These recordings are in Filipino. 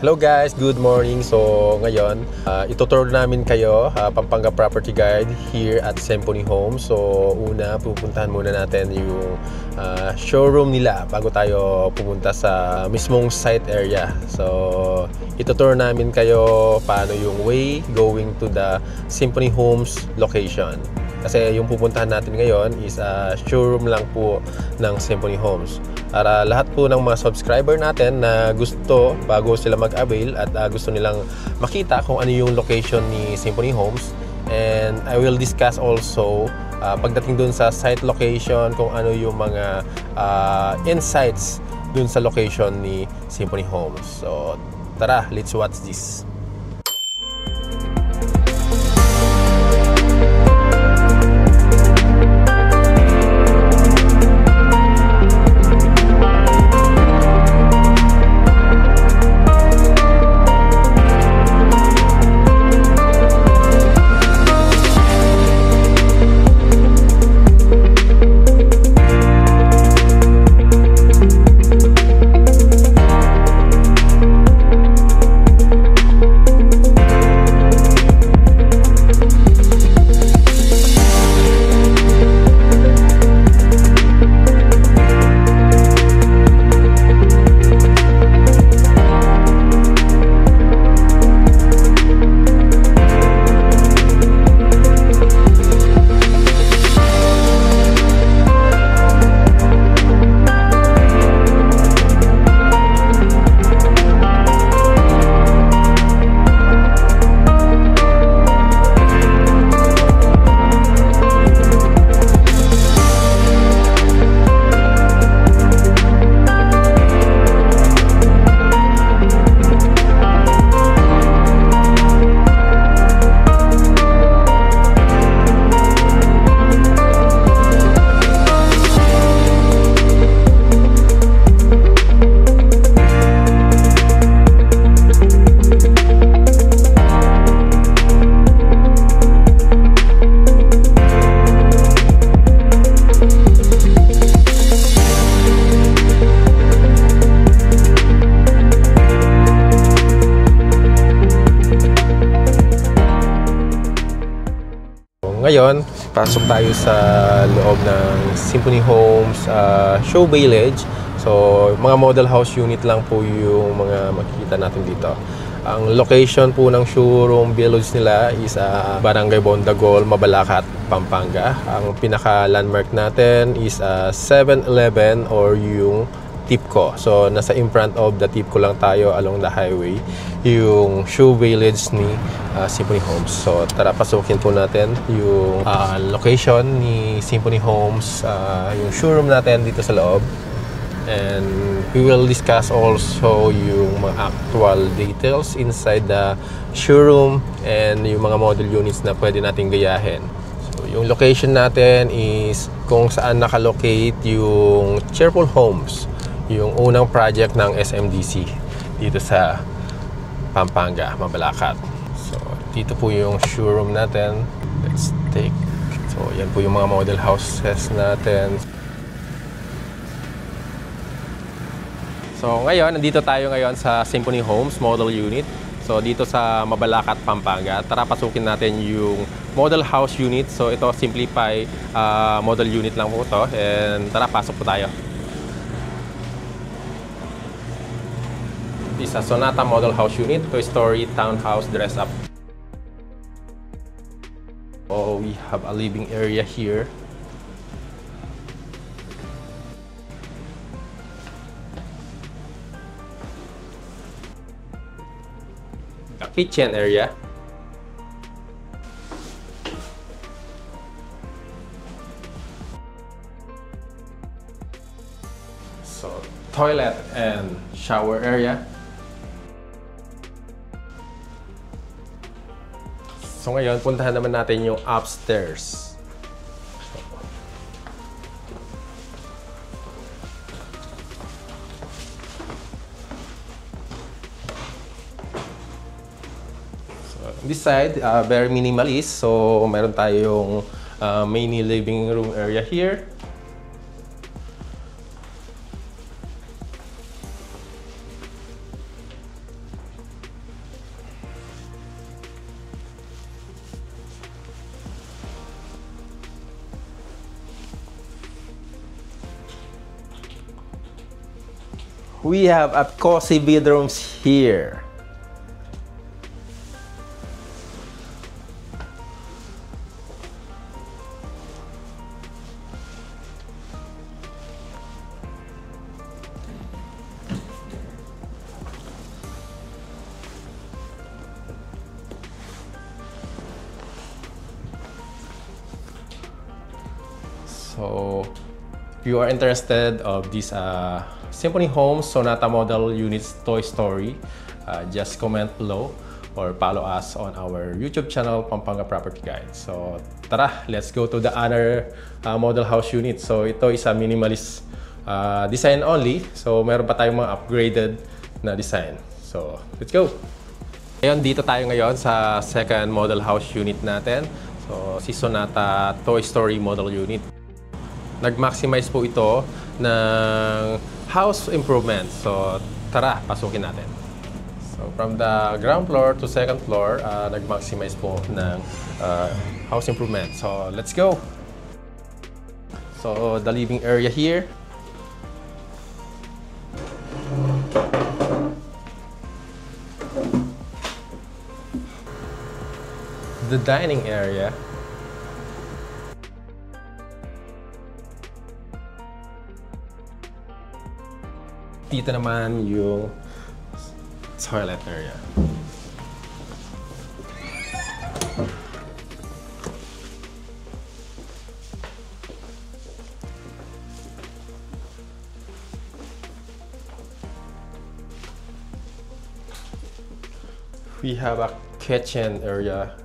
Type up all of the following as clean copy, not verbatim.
Hello guys, good morning. So ngayon, itutur namin kayo, Pampanga Property Guide here at Symphony Homes. So una, pupuntahan muna natin yung showroom nila bago tayo pumunta sa mismong site area. So itutur namin kayo paano yung way going to the Symphony Homes location. Kasi yung pupuntahan natin ngayon is showroom lang po ng Symphony Homes. Para lahat po ng mga subscriber natin na gusto bago sila mag-avail at gusto nilang makita kung ano yung location ni Symphony Homes. And I will discuss also pagdating dun sa site location kung ano yung mga insights dun sa location ni Symphony Homes. So tara, let's watch this. Ngayon, pasok tayo sa loob ng Symphony Homes Show Village. So, mga model house unit lang po yung mga makikita natin dito. Ang location po ng showroom village nila is Barangay Bondagol, Mabalacat, Pampanga. Ang pinaka-landmark natin is 7-Eleven or yung Tipco. So, nasa in front of the Tipco lang tayo along the highway, yung show village ni Symphony Homes. So, tara, pasukin po natin yung location ni Symphony Homes, yung showroom natin dito sa loob. And we will discuss also yung mga actual details inside the showroom and yung mga model units na pwede nating gayahin. So, yung location natin is kung saan nakalocate yung Cheerful Homes, yung unang project ng SMDC dito sa Pampanga, Mabalacat. So, dito po yung showroom natin. Let's take. So, yan po yung mga model houses natin. So, ngayon, nandito tayo ngayon sa Symphony Homes Model Unit. So, dito sa Mabalacat, Pampanga. Tara, pasukin natin yung model house unit. So, ito, Simplify model unit lang po ito. And tara, pasok po tayo. This is a Sonata Model House Unit, two-story townhouse dress-up. Oh, we have a living area here. A kitchen area. So, toilet and shower area. So ngayon, puntahan naman natin yung upstairs. So, this side, very minimalist. So meron tayong mini living room area here. we have a cozy bedrooms here. So, if you are interested of this Symphony Homes Sonata Model Units Toy Story, just comment below or follow us on our YouTube channel, Pampanga Property Guide. So, tara, let's go to the other model house unit. So, ito is a minimalist design only. So, meron pa tayong mga upgraded na design. So, let's go! Ngayon, dito tayo ngayon sa second model house unit natin. So, si Sonata Toy Story Model Unit. Nag-maximize po ito ng house improvement. So, tara, pasukin natin. So, from the ground floor to second floor, nag-maximize po ng house improvement. So, let's go! So, the living area here. The dining area. Dito naman yung toilet area. We have a kitchen area.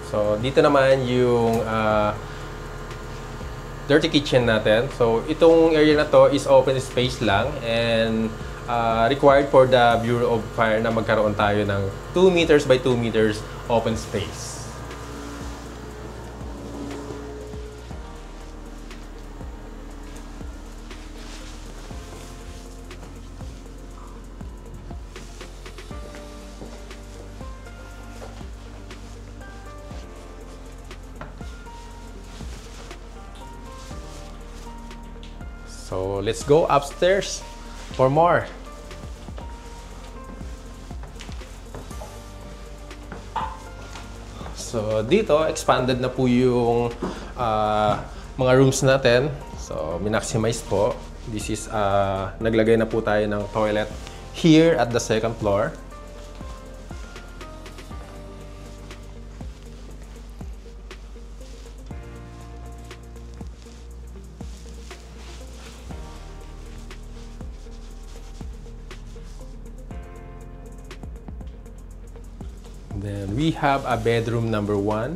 So, dito naman yung dirty kitchen natin. So, itong area na to is open space lang and required for the Bureau of Fire na magkaroon tayo ng 2 meters by 2 meters open space. So, let's go upstairs for more. So, dito, expanded na po yung mga rooms natin. So, minaximize po. This is, naglagay na po tayo ng toilet here at the second floor. Then we have a bedroom number 1.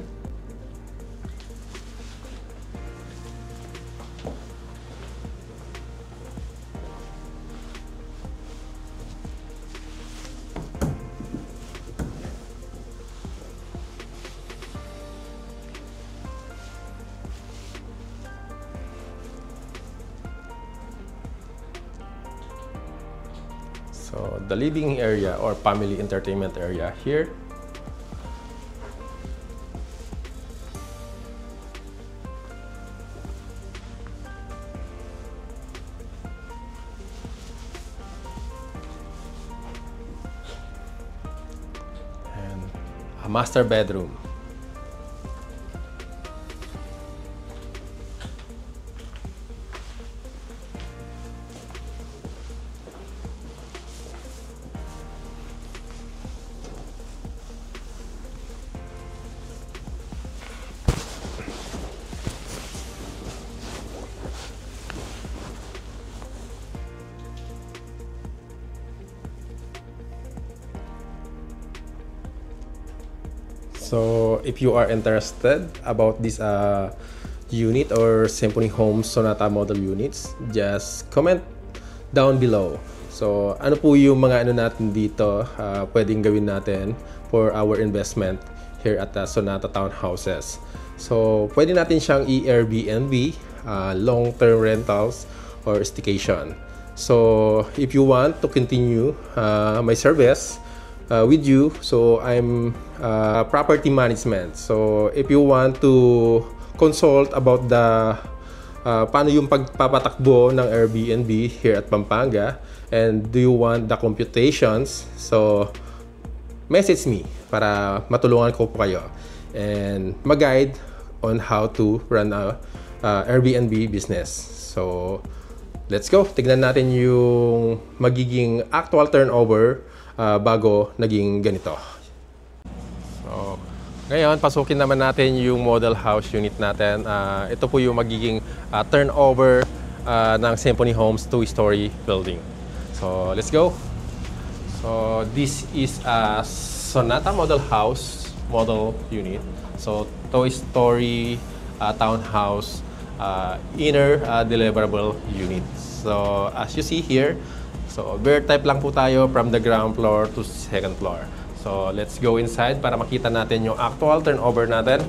So the living area or family entertainment area here. A master bedroom. So if you are interested about this unit or Symphony Homes Sonata model units, just comment down below. So ano po yung mga ano natin dito pwedeng gawin natin for our investment here at the Sonata Townhouses. So pwede natin siyang i-Airbnb, long-term rentals or staycation. So if you want to continue my service with you, so I'm property management. So if you want to consult about the paano yung pagpapatakbo ng Airbnb here at Pampanga, and do you want the computations, so message me para matulungan ko po kayo and mag-guide on how to run a Airbnb business. So let's go. Tignan natin yung magiging actual turnover bago naging ganito. So, ngayon, pasukin naman natin yung model house unit natin. Ito po yung magiging turnover ng Symphony Homes 2-story building. So, let's go. So, this is a Sonata model house model unit. So, 2-story townhouse inner deliverable unit. So, as you see here, so bear type lang po tayo from the ground floor to second floor. So, let's go inside para makita natin yung actual turnover natin.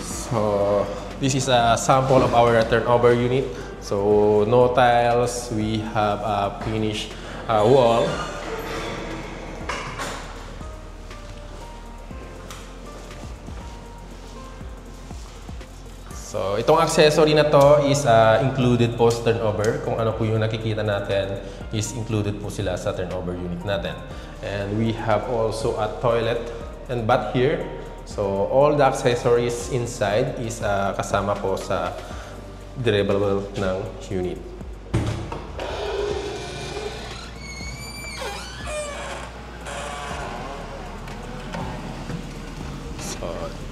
So, this is a sample of our turnover unit. So, no tiles. We have a finished wall. So, itong accessory na to is included po sa turnover. Kung ano po yung nakikita natin is included po sila sa turnover unit natin. And we have also a toilet and bath here. So, all the accessories inside is kasama po sa deliverable ng unit.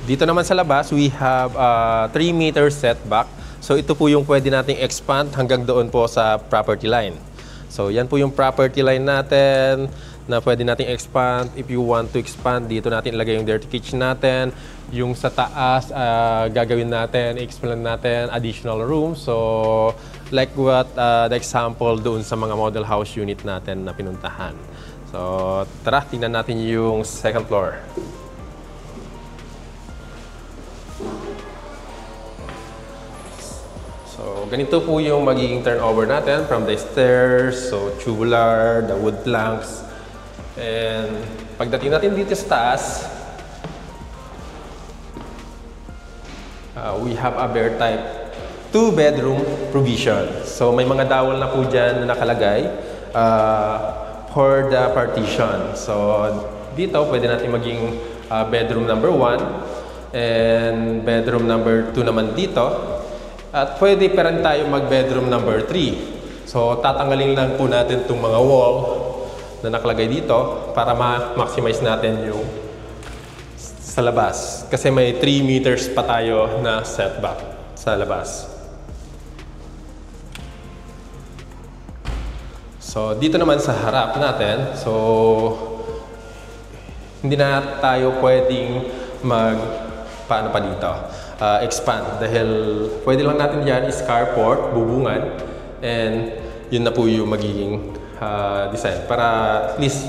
Dito naman sa labas, we have 3-meter setback. So ito po yung pwede nating expand hanggang doon po sa property line. So yan po yung property line natin na pwede nating expand. If you want to expand, dito natin ilagay yung dirty kitchen natin. Yung sa taas, gagawin natin, expand natin additional room. So like what the example doon sa mga model house unit natin na pinuntahan. So tara, tingnan natin yung second floor. So, ganito po yung magiging turnover natin from the stairs, so tubular, the wood planks. And pagdating natin dito sa taas, we have a bear type 2-bedroom provision. So, may mga dowel na po dyan na nakalagay for the partition. So, dito pwede natin maging bedroom number 1 and bedroom number 2 naman dito. At pwede pa rin tayo mag-bedroom number 3. So, tatanggalin lang po natin itong mga wall na nakalagay dito para ma-maximize natin yung sa labas. Kasi may 3 meters pa tayo na setback sa labas. So, dito naman sa harap natin, so, hindi na tayo pwedeng paano pa dito? Expand dahil pwede lang natin dyan is carport, bubungan, and yun na po yung magiging design para at least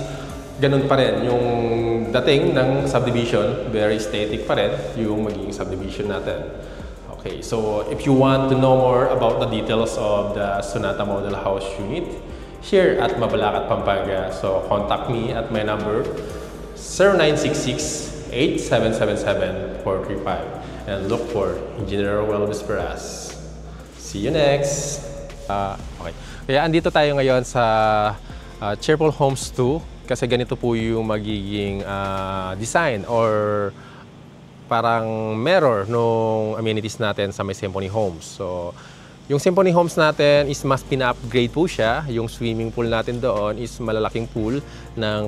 ganun pa rin yung dating ng subdivision, very aesthetic pa rin yung magiging subdivision natin. Okay, so if you want to know more about the details of the Sonata Model House Unit here at Mabalacat, Pampanga, so contact me at my number 0966-8777-435 and look for Engineer Roel Vesperas. See you next! Okay. Kaya andito tayo ngayon sa Cheerful Homes 2 kasi ganito po yung magiging design or parang mirror nung amenities natin sa may Symphony Homes. So, yung Symphony Homes natin is mas pina-upgrade po siya. Yung swimming pool natin doon is malalaking pool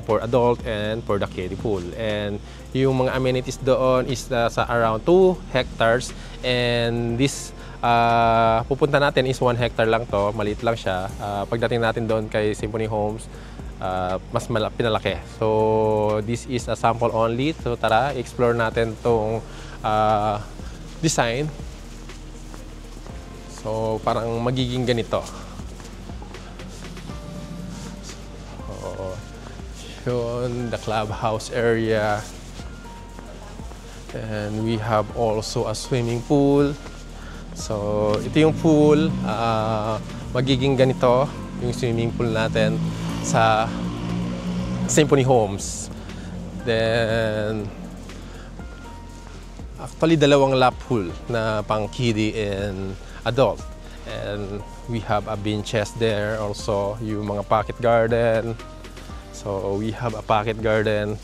for adult and for the kiddie pool. And yung mga amenities doon is sa around 2 hectares. And this pupunta natin is 1 hectare lang to. Maliit lang siya. Pagdating natin doon kay Symphony Homes, mas pinalaki. So, this is a sample only. So, tara, explore natin tong design. So, parang magiging ganito. So, yun, the clubhouse area. And we have also a swimming pool. So, ito yung pool. magiging ganito yung swimming pool natin sa Symphony Homes. Then actually dalawang lap pool na pang kiddie and adult. And we have a benches there also, yung mga pocket garden. So we have a pocket garden.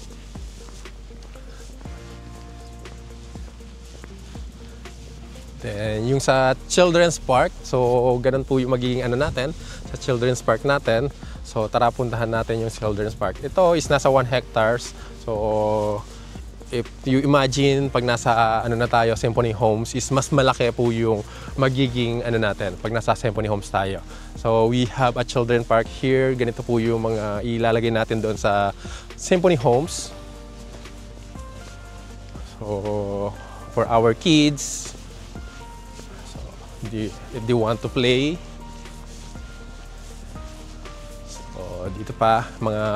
Then yung sa children's park, so ganun po yung magiging ano natin sa children's park natin. So tara puntahan natin yung children's park. Ito is nasa 1 hectares. So if you imagine pag nasa ano na tayo, Symphony Homes, is mas malaki po yung magiging ano natin pag nasa Symphony Homes tayo. So we have a children park here. Ganito po yung mga ilalagay natin doon sa Symphony Homes. So for our kids, so if they want to play. So dito pa mga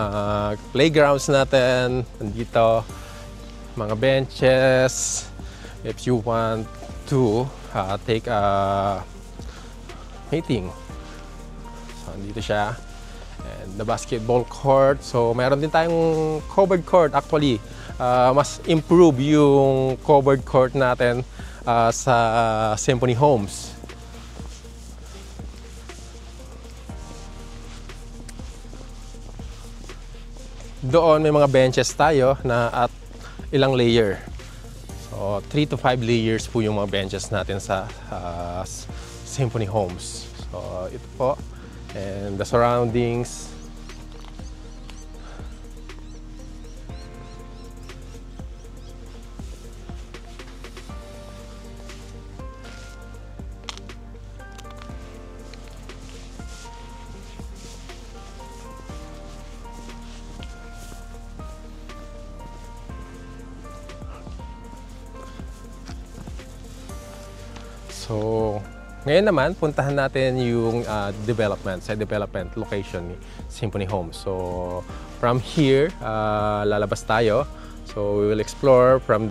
playgrounds natin nandito. Mga benches if you want to take a meeting. So dito siya. And the basketball court. So meron din tayong covered court actually. Mas improve yung covered court natin sa Symphony Homes. Doon may mga benches tayo na at ilang layer. So 3 to 5 layers po yung mga benches natin sa Symphony Homes. So ito po. And the surroundings. So, ngayon naman, puntahan natin yung development location ni Symphony Homes. So, from here, lalabas tayo. So, we will explore from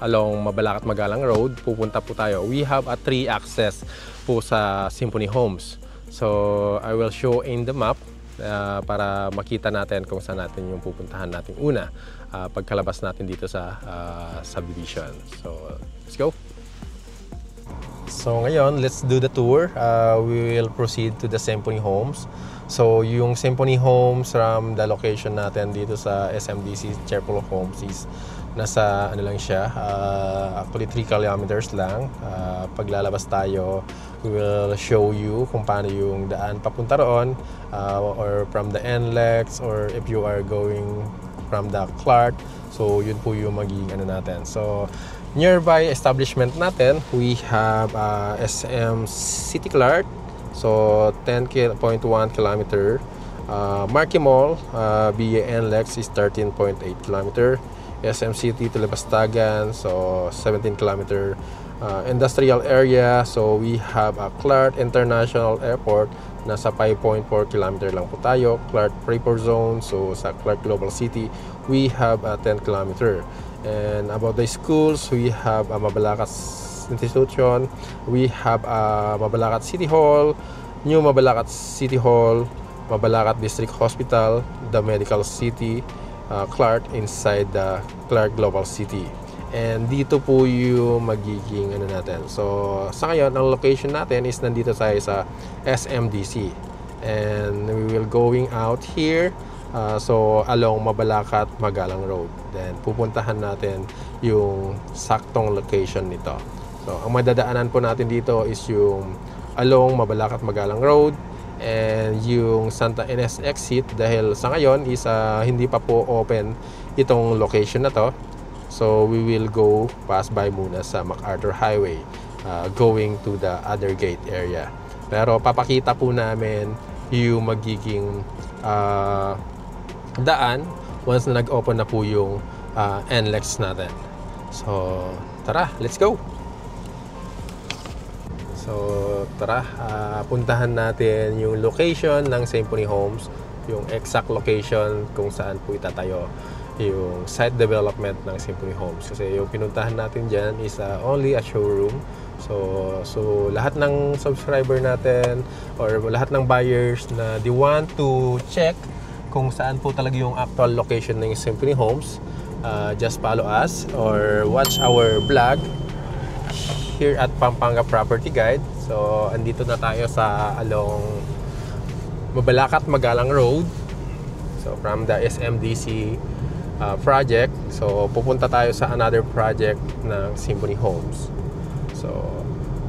along Mabalacat Magalang Road. Pupunta po tayo. We have a 3 access po sa Symphony Homes. So, I will show in the map para makita natin kung saan natin yung pupuntahan natin una pagkalabas natin dito sa subdivision. So, let's go! So ngayon, let's do the tour. We will proceed to the Symphony Homes. So yung Symphony Homes from the location natin dito sa SMDC Cherpul Homes is nasa ano lang siya, actually 3 kilometers lang. Paglalabas tayo, we will show you kung paano yung daan papunta roon, or from the NLEX, or if you are going from the Clark. So yun po yung magiging ano natin. So nearby establishment natin, we have SM City Clark, so 10.1 kilometer. Marquee Mall via NLEX is 13.8 kilometer. SM City to Lebastagan, so 17 kilometer. Industrial area, so we have a Clark International Airport, nasa 5.4 kilometer lang po tayo. Clark Preport Zone, so sa Clark Global City, we have a 10 kilometer. And about the schools, we have a Mabalacat Institution, we have a Mabalacat City Hall, New Mabalacat City Hall, Mabalacat District Hospital, the Medical City, Clark inside the Clark Global City. And dito po yung magiging ano natin. So sa ngayon, ang location natin is nandito tayo sa SMDC. And we will going out here. So along Mabalacat Magalang Road. Then pupuntahan natin yung saktong location nito. So ang madadaanan po natin dito is yung along Mabalacat Magalang Road and yung Santa Ines exit, dahil sa ngayon is hindi pa po open itong location na to. So we will go pass by muna sa MacArthur Highway, going to the other gate area. Pero papakita po namin yung magiging daan once na nag-open na po yung NLEX natin. So tara, let's go! So tara, puntahan natin yung location ng Symphony Homes, yung exact location kung saan po itatayo yung site development ng Symphony Homes. Kasi yung pinuntahan natin dyan is only a showroom. So lahat ng subscriber natin or lahat ng buyers na they want to check kung saan po talaga yung actual location ng Symphony Homes, just follow us or watch our vlog here at Pampanga Property Guide. So andito na tayo sa along Mabalacat Magalang Road. So from the SMDC project, so pupunta tayo sa another project ng Symphony Homes. So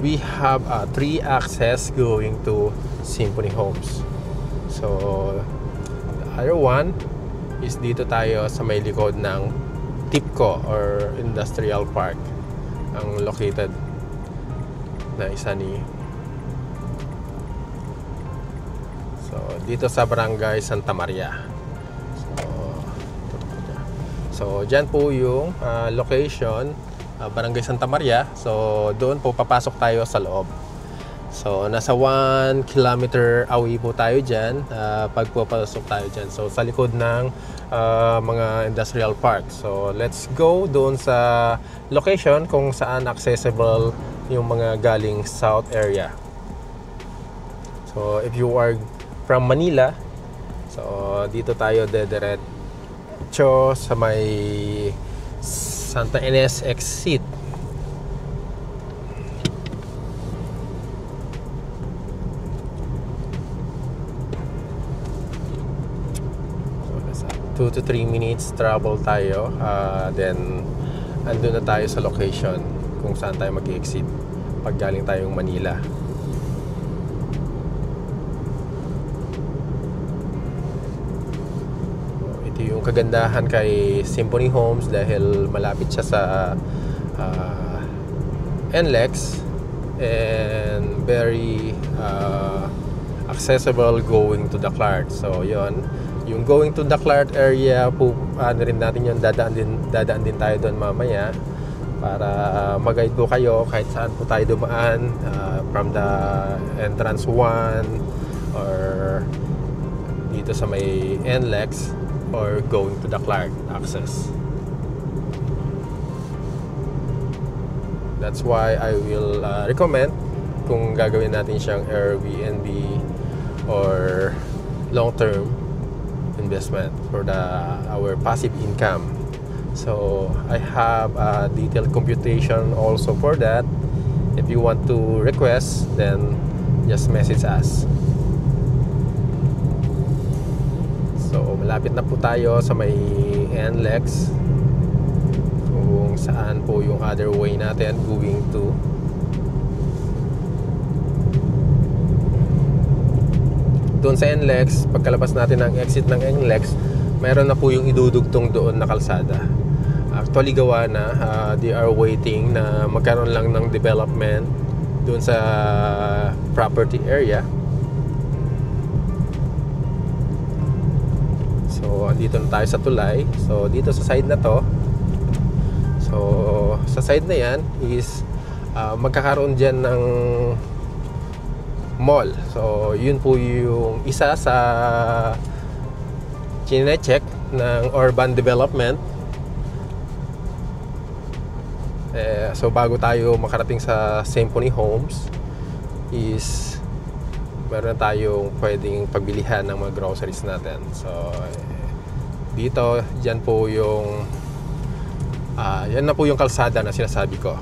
we have 3 access going to Symphony Homes. So the other one is dito tayo sa may likod ng TIPCO or Industrial Park, ang located na isa ni. So dito sa Barangay Santa Maria. So dyan po yung location, Barangay Santa Maria. So doon po papasok tayo sa loob. So nasa 1 kilometer away po tayo dyan pag papasok tayo dyan. So sa likod ng mga industrial park. So let's go doon sa location kung saan accessible yung mga galing south area. So if you are from Manila, so dito tayo dediretso sa may Santa Ines exit. So 2 to 3 minutes travel tayo, then andun na tayo sa location kung saan tayo mag-exit pag galing tayong Manila. Yung kagandahan kay Symphony Homes dahil malapit siya sa NLEX and very accessible going to the Clark. So yon, yung going to the Clark area po, ano rin natin yun, dadaan din tayo doon mamaya para mag-guide po kayo kahit saan po tayo dumaan, from the entrance 1 or dito sa may NLEX or going to the Clark access. That's why I will recommend kung gagawin natin siyang Airbnb or long-term investment for our passive income. So I have a detailed computation also for that. If you want to request, then just message us. So malapit na po tayo sa may NLEX, kung saan po yung other way natin going to doon sa NLEX. Pagkalabas natin ng exit ng NLEX, mayroon na po yung idudugtong doon na kalsada. Actually gawa na, they are waiting na magkaroon lang ng development doon sa property area. So andito na tayo sa tulay. So dito sa side na to, so sa side na yan is magkakaroon dyan ng mall. So yun po yung isa sa chine-check ng urban development. So bago tayo makarating sa Symphony Homes is meron tayong pwedeng pagbilihan ng mga groceries natin. So dito, dyan po yung yan na po yung kalsada na sinasabi ko.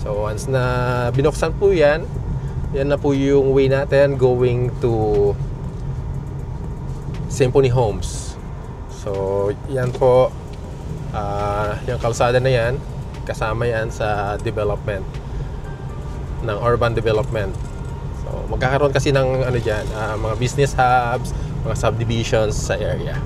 So once na binuksan po yan, yan na po yung way natin going to Symphony Homes. So yan po, yung kalsada na yan, kasama yan sa development ng urban development. So magkakaroon kasi ng ano dyan, mga business hubs, mga subdivisions sa area.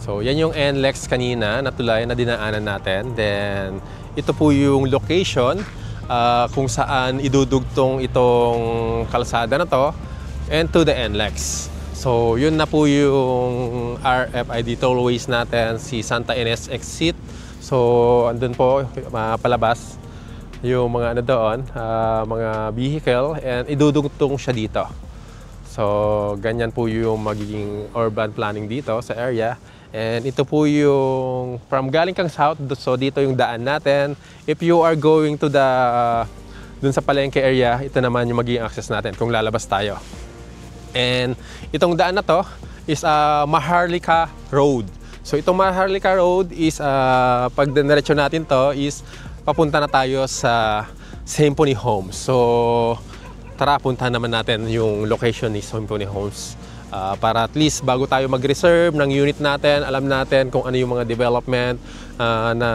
So yan yung NLEX kanina na tulay na dinaanan natin. Then ito po yung location kung saan idudugtong itong kalsada na to and to the NLEX. So yun na po yung RFID tollways natin, si Santa Ines exit. So andun po palabas yung mga ano doon, mga vehicle, and idudugtong siya dito. So, ganyan po yung magiging urban planning dito sa area. And ito po yung from galing kang south, so dito yung daan natin. If you are going to the dun sa Palengke area, ito naman yung magiging access natin kung lalabas tayo. And itong daan na to is Maharlika Road. So itong Maharlika Road is pag diretso natin to is papunta na tayo sa Symphony Homes. So tara, puntahan naman natin yung location ni Symphony Homes para at least bago tayo mag-reserve ng unit natin, alam natin kung ano yung mga development na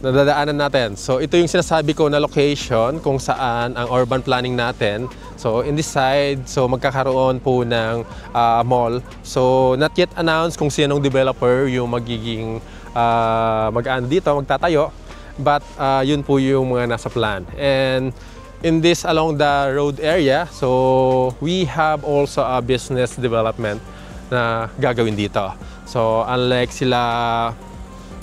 nadadaanan natin. So ito yung sinasabi ko na location kung saan ang urban planning natin. So in this side, so magkakaroon po ng mall. So not yet announced kung sinong developer yung magiging mag-ano dito, magtatayo. But yun po yung mga nasa plan. And in this along the road area, so we have also a business development na gagawin dito. So unlike sila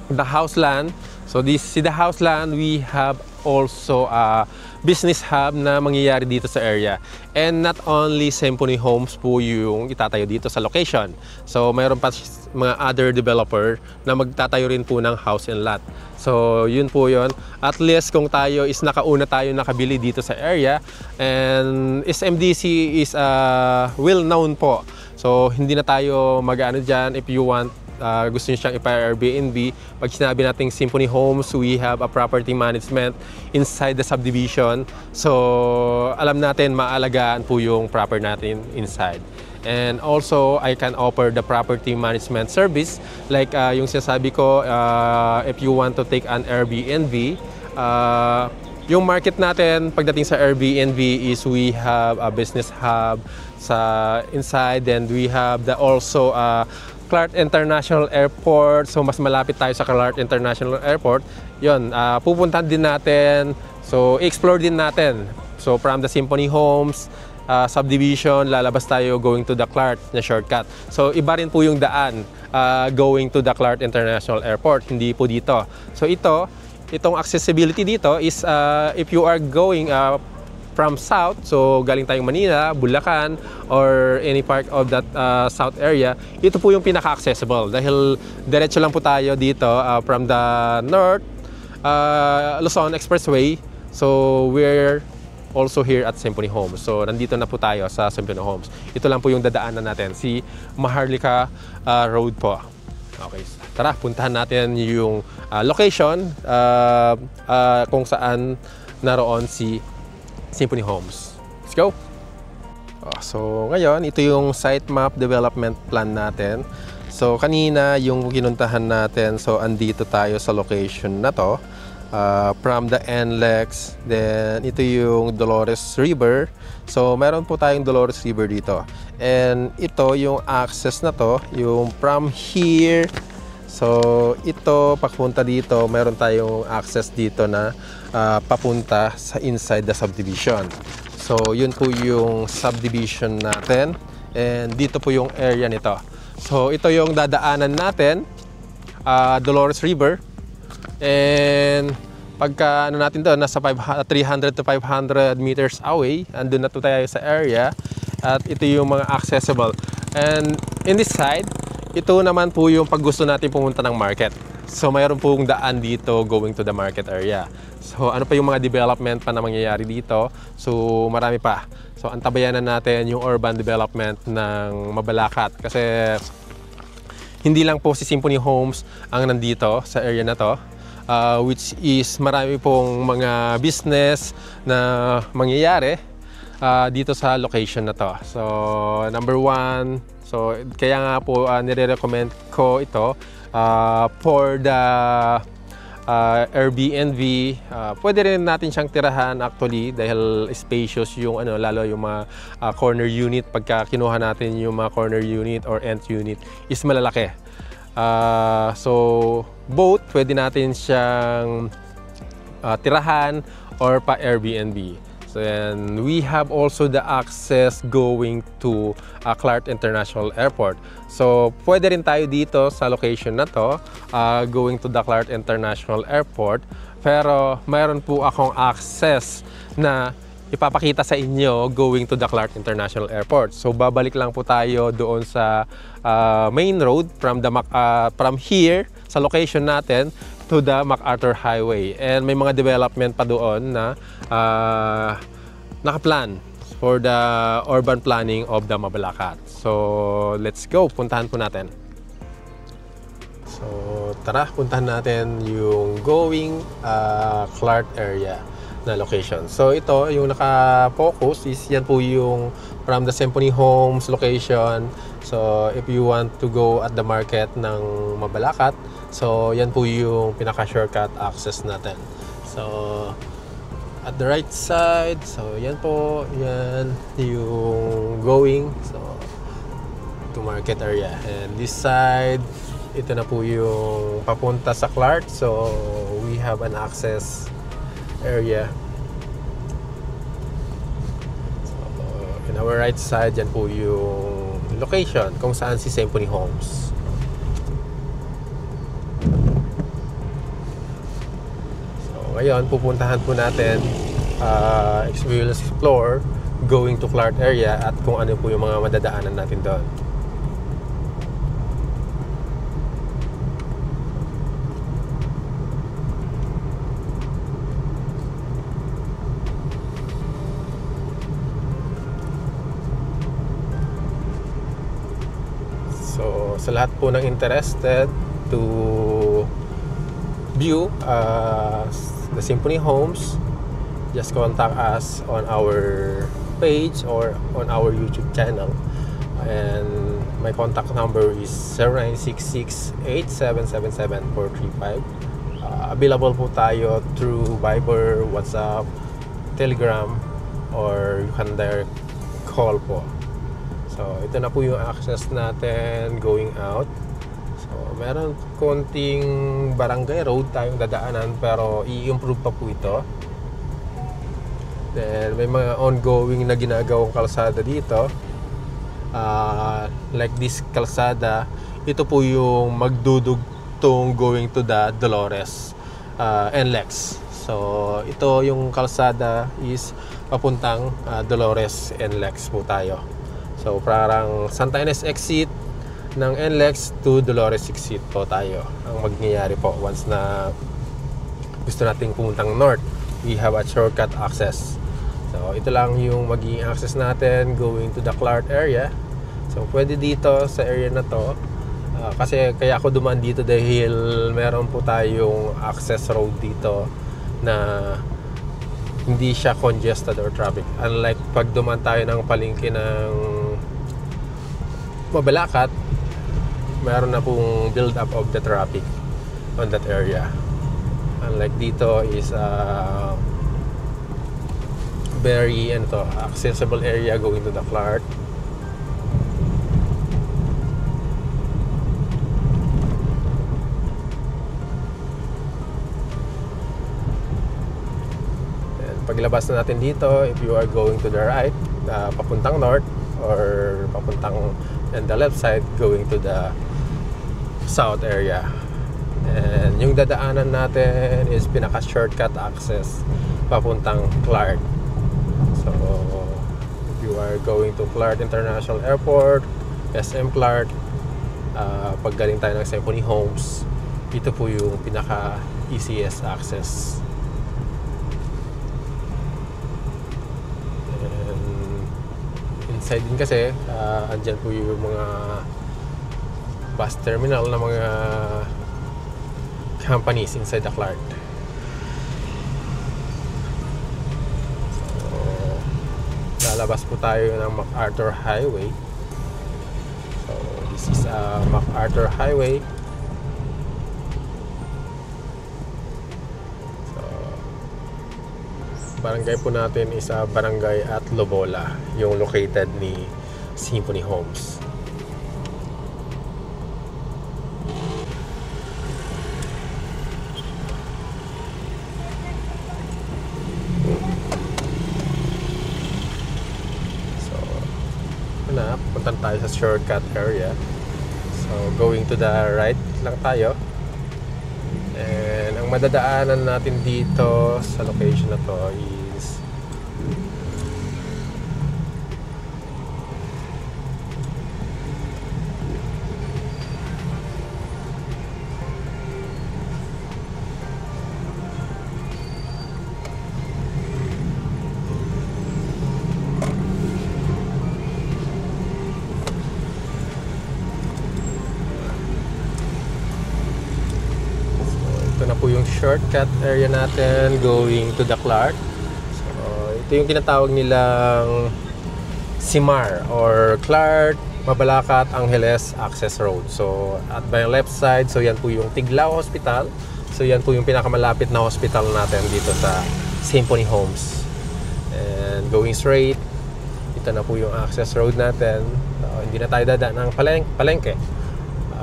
the house land, so this si the house land, we have also a business hub na mangyayari dito sa area. And not only Symphony Homes po yung itatayo dito sa location. So mayroon pa mga other developer na magtatayo rin po ng house and lot. So yun po yun. At least kung tayo is nakauna tayo nakabili dito sa area, and SMDC is well known po. So hindi na tayo mag-ano dyan. If you want, gusto nyo siyang ipa-Airbnb, pag sinabi nating Symphony Homes, we have a property management inside the subdivision. So alam natin maalagaan po yung property natin inside. And also, I can offer the property management service. Like yung sinasabi ko, if you want to take an Airbnb, yung market natin pagdating sa Airbnb is we have a business hub sa inside, and we have the also Clark International Airport. So mas malapit tayo sa Clark International Airport. Yun, pupuntahan din natin. So explore din natin. So from the Symphony Homes subdivision, lalabas tayo going to the Clark na shortcut. So iba rin po yung daan going to the Clark International Airport, hindi po dito. So itong accessibility dito is if you are going from south, so galing tayong Manila, Bulacan, or any part of that south area, ito po yung pinaka-accessible dahil diretso lang po tayo dito from the north Luzon Expressway. So we're also here at Symphony Homes. So nandito na po tayo sa Symphony Homes. Ito lang po yung dadaanan natin, si Maharlika Road po. Okay, tara, puntahan natin yung location kung saan naroon si Symphony Homes. Let's go! So ngayon, ito yung site map development plan natin. So kanina yung kinuntahan natin, so andito tayo sa location na to. From the NLEX, then ito yung Dolores River. So meron po tayong Dolores River dito. And ito yung access na to, yung from here. So ito, papunta dito, meron tayong access dito na papunta sa inside the subdivision. So yun po yung subdivision natin. And dito po yung area nito. So ito yung dadaanan natin, Dolores River. And pagka ano natin doon, nasa 300 to 500 meters away, andun na to tayo sa area. At ito yung mga accessible. And in this side, ito naman po yung pag gusto natin pumunta ng market. So mayroon pong daan dito going to the market area. So ano pa yung mga development pa na mangyayari dito? So marami pa. So antabayanan natin yung urban development ng Mabalacat. Kasi hindi lang po si Symphony Homes ang nandito sa area na to. Which is marami pong mga business na mangyayari dito sa location na to. So number one, so kaya nga po nire-recommend ko ito for the Airbnb. Pwede rin natin siyang tirahan actually dahil spacious yung ano, lalo yung mga corner unit. Pagka kinuha natin yung mga corner unit or end unit is malalaki. So both pwede natin siyang tirahan or pa Airbnb. So and we have also the access going to Clark International Airport. So pwede rin tayo dito sa location na to, going to the Clark International Airport. Pero mayroon po akong access na ipapakita sa inyo going to the Clark International Airport. So babalik lang po tayo doon sa main road from here sa location natin to the MacArthur Highway. And may mga development pa doon na nakaplan for the urban planning of the Mabalacat. So let's go, puntahan po natin. So tara, puntahan natin yung going Clark area na location. So ito, yung naka-focus is yan po yung from the Symphony Homes location. So if you want to go at the market ng Mabalacat, so yan po yung pinaka-shortcut access natin. So at the right side, so yan po, yan yung going to market area. And this side, ito na po yung papunta sa Clark. So we have an access area. So, in our right side, yan po yung location kung saan si Symphony Homes. So ngayon, pupuntahan po natin, we will explore going to Clark area at kung ano po yung mga madadaanan natin doon. So sa lahat po ng interested to view the Symphony Homes, just contact us on our page or on our YouTube channel. And my contact number is 0966-8777-435. Available po tayo through Viber, WhatsApp, Telegram, or you can direct call po. So ito na po yung access natin going out. So meron konting barangay road tayong dadaanan pero i-improve pa po ito. Then may mga ongoing na ginagawang kalsada dito. Like this kalsada, ito po yung magdudugtong going to the Dolores NLEX. So ito yung kalsada is papuntang Dolores NLEX po tayo. So parang Santa Ines exit ng NLEX to Dolores exit po tayo ang mangyayari po once na gusto nating pumuntang north. We have a shortcut access. So ito lang yung magiging access natin going to the Clark area. So pwede dito sa area na to, kasi kaya ako dumaan dito dahil meron po tayong access road dito na hindi siya congested or traffic. Unlike pag dumaan tayo ng palengke ng Mabalacat, meron na pong build up of the traffic on that area. Unlike dito is very accessible area going to the Clark. Paglabas na natin dito, if you are going to the right, papuntang north, or papuntang and the left side going to the south area. And yung dadaanan natin is pinaka shortcut access papuntang Clark. So if you are going to Clark International Airport, SM Clark, pag galing tayo ng Symphony Homes, ito po yung pinaka easiest access. Inside din kasi, andyan po yung mga bus terminal na mga companies inside the Clark. So, lalabas po tayo ng MacArthur Highway. So, this is MacArthur Highway. Barangay po natin is barangay at Lobola, yung located ni Symphony Homes. papuntan tayo sa shortcut area. So going to the right lang tayo. And ang madadaanan natin dito sa location na to is ito na po yung shortcut area natin going to the Clark. So ito yung tinatawag nilang CMAR or Clark Mabalacat Angeles Access Road. So at my left side, so yan po yung Tiglao Hospital. So yan po yung pinakamalapit na hospital natin dito sa Symphony Homes. And going straight, ito na po yung access road natin. So, hindi na tayo dadaan ng palengke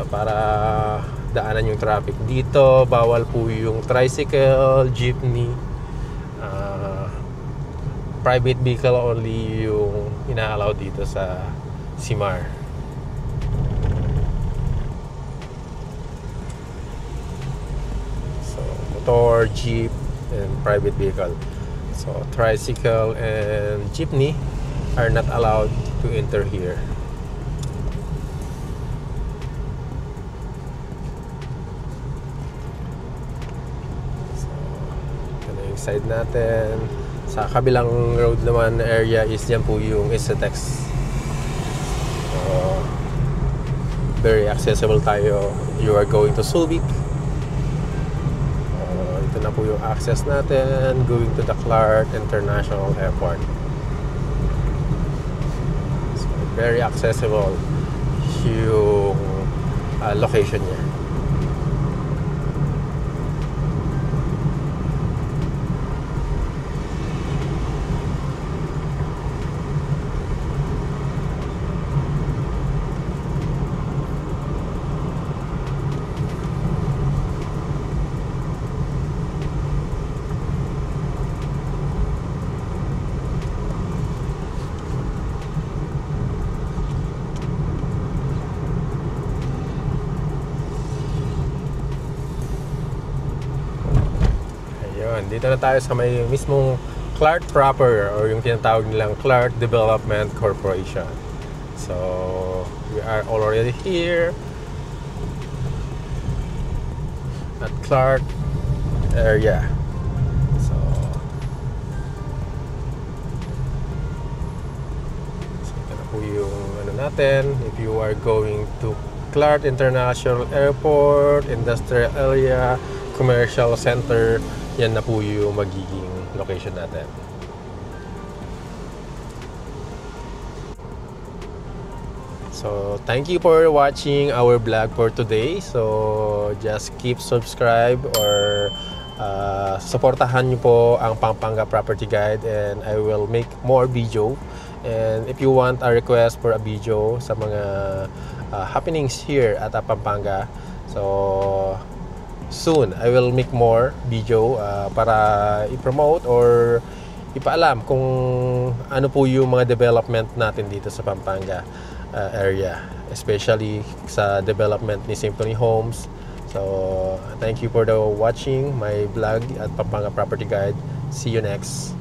para daanan yung traffic. Dito bawal po yung tricycle, jeepney, private vehicle only yung ina-allow dito sa CMAR. So motor, jeep, and private vehicle. So tricycle and jeepney are not allowed to enter here. Side natin. Sa kabilang road naman area is yan po yung Isatex. So, very accessible tayo. You are going to Subic. Ito na po yung access natin going to the Clark International Airport. So, very accessible yung location niya. Dito na tayo sa may mismong Clark proper or yung tinatawag nilang Clark Development Corporation. So we are already here at Clark area. So ito na po yung ano natin. If you are going to Clark International Airport, Industrial Area, Commercial Center, yan na po yung magiging location natin. So, thank you for watching our vlog for today. So, just keep subscribe or supportahan nyo po ang Pampanga Property Guide and I will make more video. And if you want a request for a video sa mga happenings here at Pampanga, so soon I will make more video para i-promote or ipaalam kung ano po yung mga development natin dito sa Pampanga area, especially sa development ni Symphony Homes. So thank you for the watching my vlog at Pampanga Property Guide. See you next.